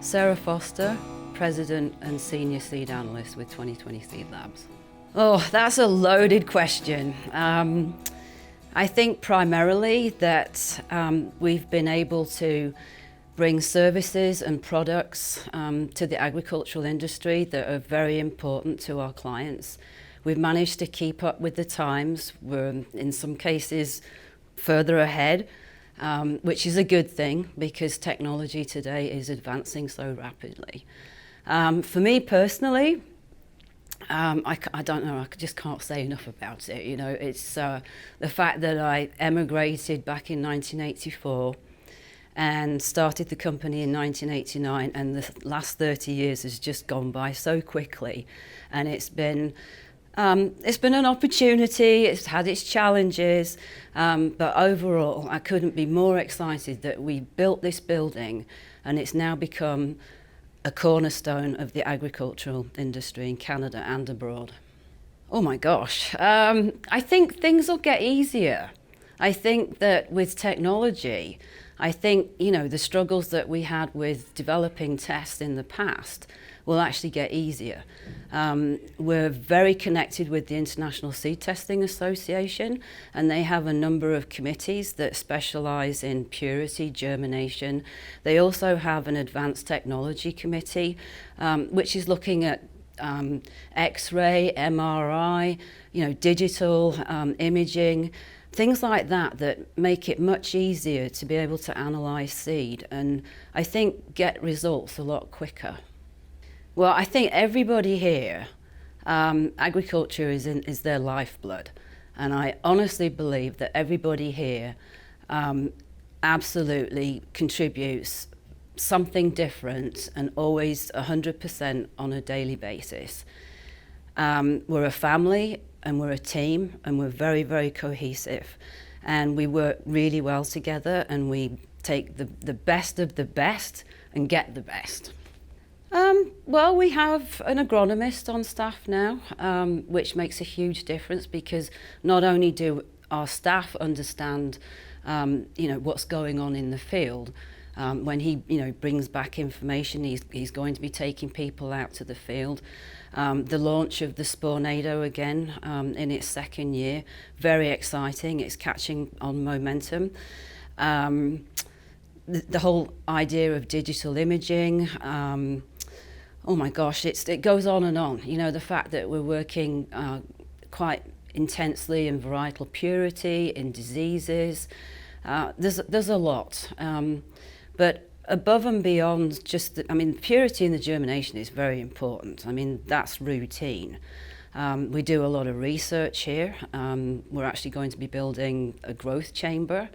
Sarah Foster, President and Senior Seed Analyst with 2020 Seed Labs. Oh, that's a loaded question. I think primarily that we've been able to bring services and products to the agricultural industry that are very important to our clients. We've managed to keep up with the times. We're in some cases further ahead, which is a good thing because technology today is advancing so rapidly. For me personally, I don't know, I just can't say enough about it. You know, it's the fact that I emigrated back in 1984 and started the company in 1989, and the last 30 years has just gone by so quickly, and it's been an opportunity. It's had its challenges, but overall I couldn't be more excited that we built this building and it's now become a cornerstone of the agricultural industry in Canada and abroad. Oh my gosh, I think things will get easier. I think that with technology, I think, you know, the struggles that we had with developing tests in the past will actually get easier. We're very connected with the International Seed Testing Association, and they have a number of committees that specialize in purity, germination. They also have an advanced technology committee, which is looking at X-ray, MRI, you know, digital imaging, things like that that make it much easier to be able to analyze seed and I think get results a lot quicker. Well, I think everybody here, agriculture is their lifeblood, and I honestly believe that everybody here absolutely contributes something different and always 100% on a daily basis. We're a family and we're a team and we're very, very cohesive, and we work really well together, and we take the best of the best and get the best. Well, we have an agronomist on staff now, which makes a huge difference because not only do our staff understand, you know, what's going on in the field. When he, you know, brings back information, he's going to be taking people out to the field. The launch of the Spornado again in its second year, very exciting. It's catching on momentum. The whole idea of digital imaging. Oh my gosh, it goes on and on. You know, the fact that we're working quite intensely in varietal purity, in diseases, there's a lot. But above and beyond just, purity in the germination is very important. I mean, that's routine. We do a lot of research here. We're actually going to be building a growth chamber.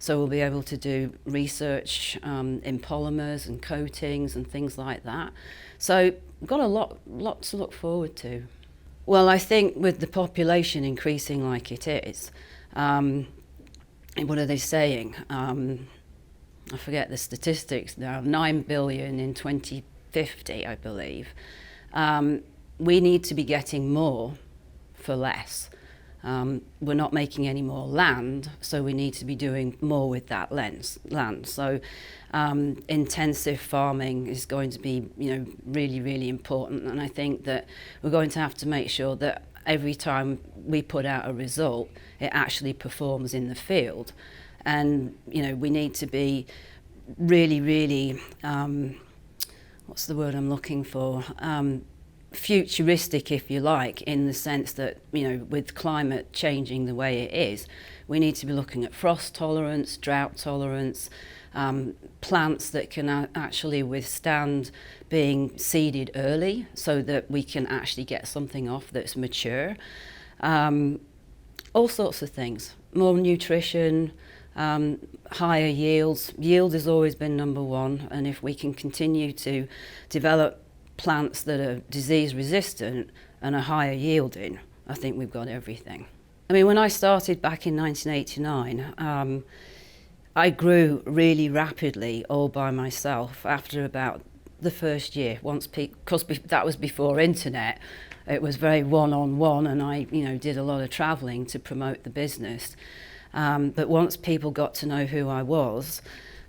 So we'll be able to do research in polymers and coatings and things like that. So we've got a lot to look forward to. Well, I think with the population increasing like it is, what are they saying? I forget the statistics now, 9 billion in 2050, I believe. We need to be getting more for less. We're not making any more land, so we need to be doing more with that land. So intensive farming is going to be, you know, really, really important. And I think that we're going to have to make sure that every time we put out a result, it actually performs in the field. And, you know, we need to be really, really, what's the word I'm looking for? Futuristic, if you like, in the sense that, you know, with climate changing the way it is, we need to be looking at frost tolerance, drought tolerance, plants that can actually withstand being seeded early so that we can actually get something off that's mature. All sorts of things, more nutrition, higher yields. Yield has always been number one, and if we can continue to develop plants that are disease resistant and are higher yielding, I think we've got everything. I mean, when I started back in 1989, I grew really rapidly all by myself after about the first year, because that was before internet. It was very one-on-one, and I, you know, did a lot of traveling to promote the business. But once people got to know who I was,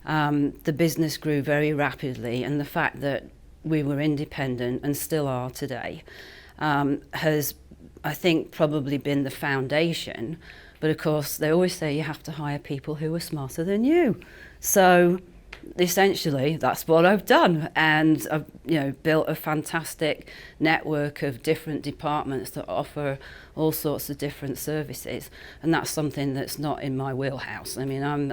The business grew very rapidly, and the fact that we were independent and still are today has, I think, probably been the foundation. But of course, they always say you have to hire people who are smarter than you. So essentially, that's what I've done, and I've built a fantastic network of different departments that offer all sorts of different services, and that's something that's not in my wheelhouse. I mean, I'm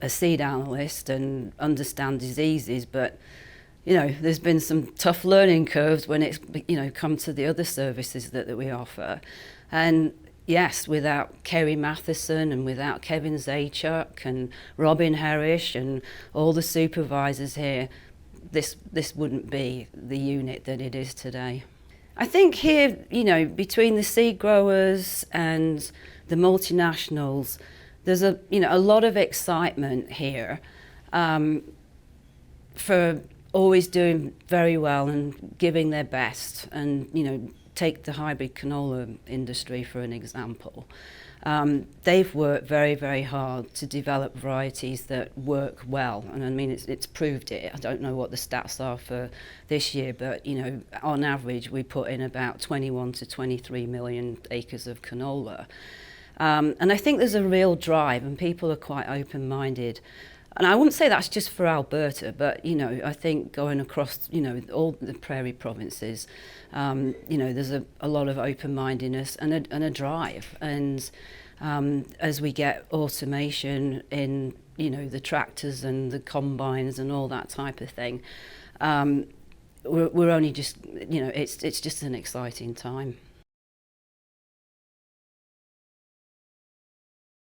a seed analyst and understand diseases, but there's been some tough learning curves when it's come to the other services that we offer. And yes, without Kerry Matheson and without Kevin Zachuck and Robin Herrish and all the supervisors here, this wouldn't be the unit that it is today. I think here, between the seed growers and the multinationals, there's a lot of excitement here for always doing very well and giving their best. And take the hybrid canola industry for an example. They've worked very, very hard to develop varieties that work well, and I mean it's proved it. I don't know what the stats are for this year, but on average we put in about 21 to 23 million acres of canola, and I think there's a real drive, and people are quite open-minded. And I wouldn't say that's just for Alberta, but I think going across all the prairie provinces, there's a lot of open-mindedness and a drive. And as we get automation in the tractors and the combines and all that type of thing, we're only just it's just an exciting time.